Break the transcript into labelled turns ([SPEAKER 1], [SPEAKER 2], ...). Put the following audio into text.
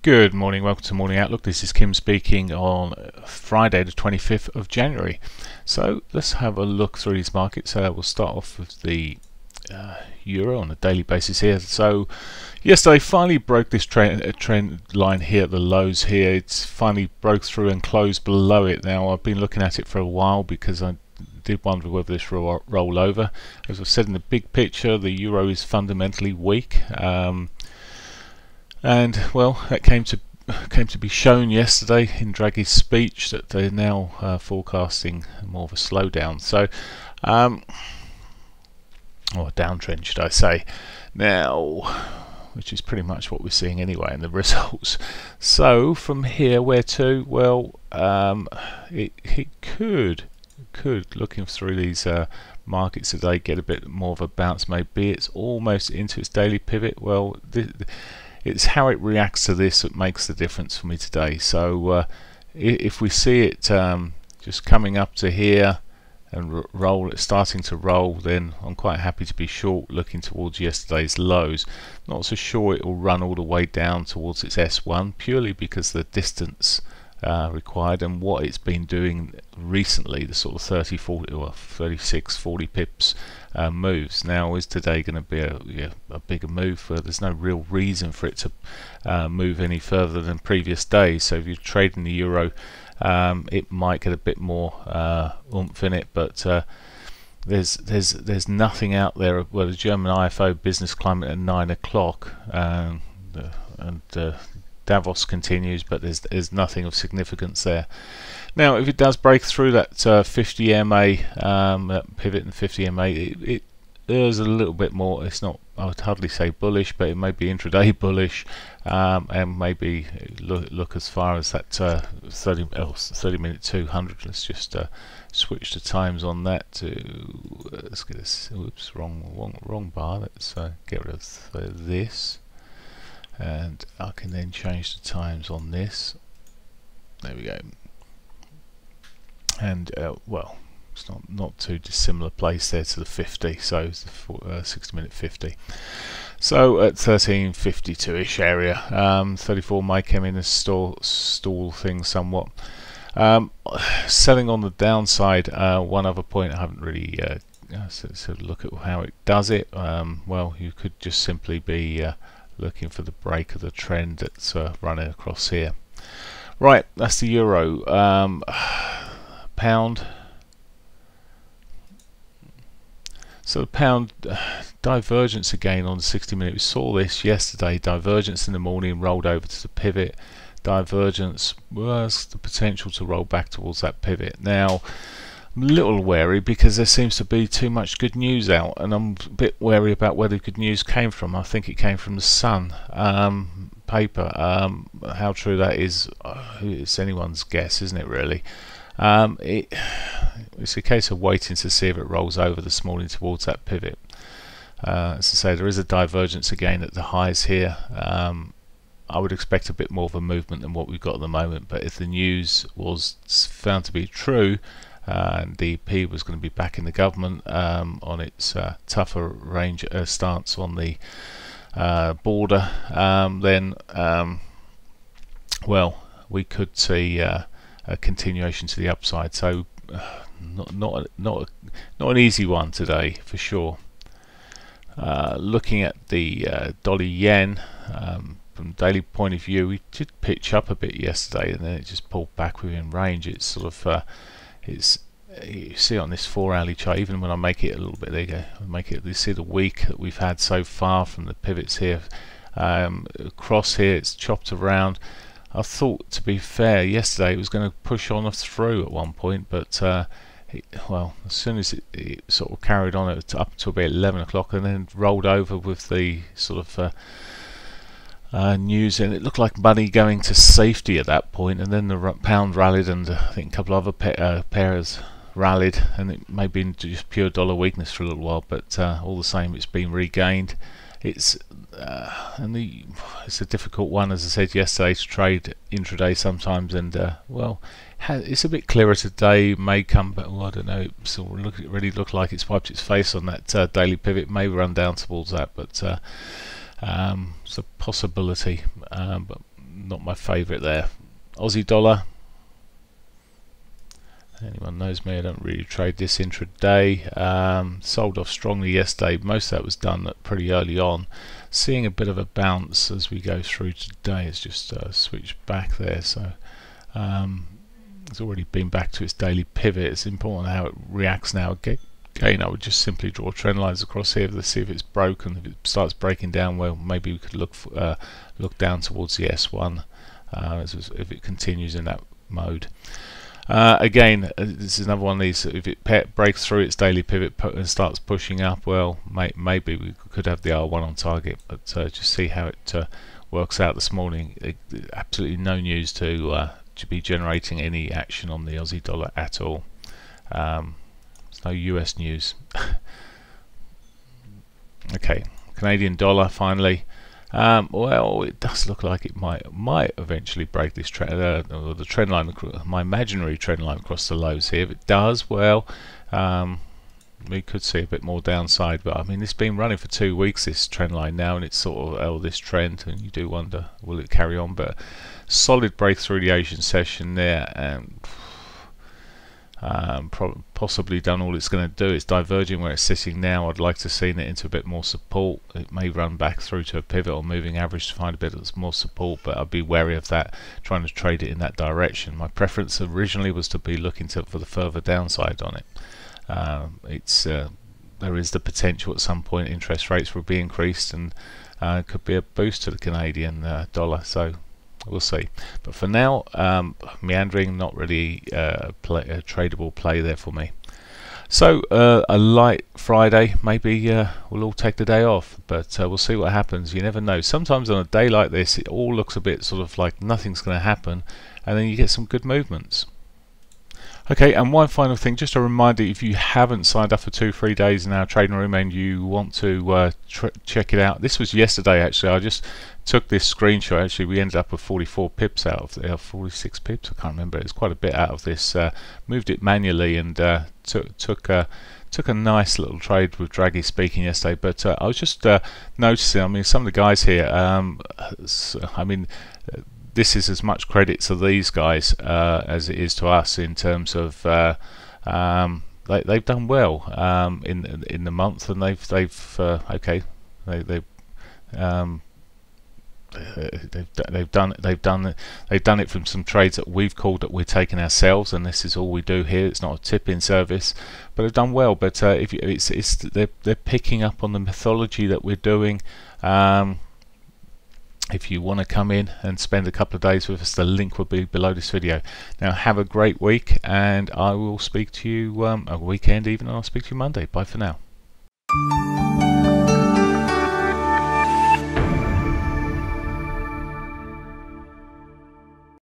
[SPEAKER 1] Good morning, welcome to Morning Outlook. This is Kim speaking on Friday the 25th of January. So let's have a look through these markets. We'll start off with the Euro on a daily basis here. So yesterday finally broke this trend line here at the lows here. It's finally broke through and closed below it. Now I've been looking at it for a while because I did wonder whether this will roll over. As I've said in the big picture, the Euro is fundamentally weak. And well, that came to be shown yesterday in Draghi's speech that they're now forecasting more of a slowdown. So, or a downtrend, should I say? Now, which is pretty much what we're seeing anyway in the results. So from here, where to? Well, it could looking through these markets today get a bit more of a bounce. Maybe it's almost into its daily pivot. Well, it's how it reacts to this that makes the difference for me today. So if we see it just coming up to here and starting to roll, then I'm quite happy to be short looking towards yesterday's lows. Not so sure it will run all the way down towards its S1 purely because the distance required and what it's been doing recently, the sort of 30, 40 or 36, 40 pips moves. Now, is today going to be a bigger move? There's no real reason for it to move any further than previous days. So if you're trading the Euro, it might get a bit more oomph in it, but there's nothing out there. Well, the German IFO business climate at 9 o'clock and Davos continues, but there's nothing of significance there. Now, if it does break through that 50 MA, that pivot in 50 MA, it is a little bit more. It's not, I would hardly say bullish, but it may be intraday bullish, and maybe look as far as that 30 minute 200. Let's just switch the times on that to let's get this. Oops, wrong bar. Let's get rid of this. And I can then change the times on this. There we go. And well, it's not too dissimilar place there to the 50. So it's the 60 minute 50. So at 1352ish area, 34 might come in as stall thing somewhat. Selling on the downside. One other point I haven't really sort of look at how it does it. Well, you could just simply be looking for the break of the trend that's running across here. Right, that's the Euro. Pound. So the pound divergence again on the 60 minute. We saw this yesterday. Divergence in the morning, rolled over to the pivot. Divergence was the potential to roll back towards that pivot. Now, I'm a little wary because there seems to be too much good news out, and I'm a bit wary about where the good news came from. I think it came from the Sun paper. How true that is, it's anyone's guess, isn't it, really? It's a case of waiting to see if it rolls over this morning towards that pivot. As I say, there is a divergence again at the highs here. I would expect a bit more of a movement than what we've got at the moment, but if the news was found to be true, and the P was going to be back in the government on its tougher range stance on the border, then well, we could see a continuation to the upside. So not an easy one today for sure. Looking at the dollar yen from a daily point of view, we did pitch up a bit yesterday, and then it just pulled back within range. It's sort of you see on this 4-hourly chart, even when I make it a little bit, there you go, I make it, you see the week that we've had so far from the pivots here, across here, it's chopped around. I thought, to be fair, yesterday it was going to push on through at one point, but well, as soon as it sort of carried on up to about 11 o'clock and then rolled over with the sort of news, and it looked like money going to safety at that point, and then the pound rallied, and I think a couple of other pairs rallied, and it may be into just pure dollar weakness for a little while, but all the same, it's been regained. It's a difficult one, as I said yesterday, to trade intraday sometimes, and well, it's a bit clearer today. May come, but I don't know. It sort of really look like it's wiped its face on that daily pivot. May run down towards that, but it's a possibility, but not my favourite there. Aussie dollar. Anyone knows me, I don't really trade this intraday. Sold off strongly yesterday. Most of that was done pretty early on. Seeing a bit of a bounce as we go through today. It's just switched back there, so it's already been back to its daily pivot. It's important how it reacts now. Again, I would just simply draw trend lines across here to see if it's broken. If it starts breaking down, well, maybe we could look down towards the S1 if it continues in that mode. Again, this is another one of these. If it breaks through its daily pivot and starts pushing up, well, maybe we could have the R1 on target. But just see how it works out this morning. Absolutely no news to be generating any action on the Aussie dollar at all. There's no US news. Okay, Canadian dollar finally. Well, it does look like it might eventually break this trend, or the trend line, my imaginary trend line across the lows here. If it does, well, we could see a bit more downside. But I mean, it's been running for 2 weeks, this trend line now, and it's sort of this trend, and you do wonder, will it carry on? But solid breakthrough the Asian session there, and possibly done all it's going to do. It's diverging where it's sitting now. I'd like to see it into a bit more support. It may run back through to a pivot or moving average to find a bit of more support, but I'd be wary of that, trying to trade it in that direction. My preference originally was to be looking for the further downside on it. There is the potential at some point interest rates will be increased, and could be a boost to the Canadian dollar, so we'll see. But for now, meandering, not really a tradable play there for me. So a light Friday, maybe we'll all take the day off, but we'll see what happens. You never know. Sometimes on a day like this, it all looks a bit sort of like nothing's going to happen, and then you get some good movements. Okay, and one final thing, just a reminder, if you haven't signed up for 2 free days in our trading room and you want to check it out, this was yesterday actually. I just took this screenshot. Actually, we ended up with 44 pips out of there, 46 pips, I can't remember. It's quite a bit out of this. Moved it manually and took a nice little trade with Draghi speaking yesterday. But I was just noticing, I mean, some of the guys here, I mean, this is as much credit to these guys as it is to us in terms of they've done well in the month, and they've done it from some trades that we've called that we're taking ourselves, and this is all we do here. It's not a tip-in service, but they've done well. But they're picking up on the methodology that we're doing. If you want to come in and spend a couple of days with us, the link will be below this video. Now, have a great week, and I will speak to you a weekend even, and I'll speak to you Monday. Bye for now.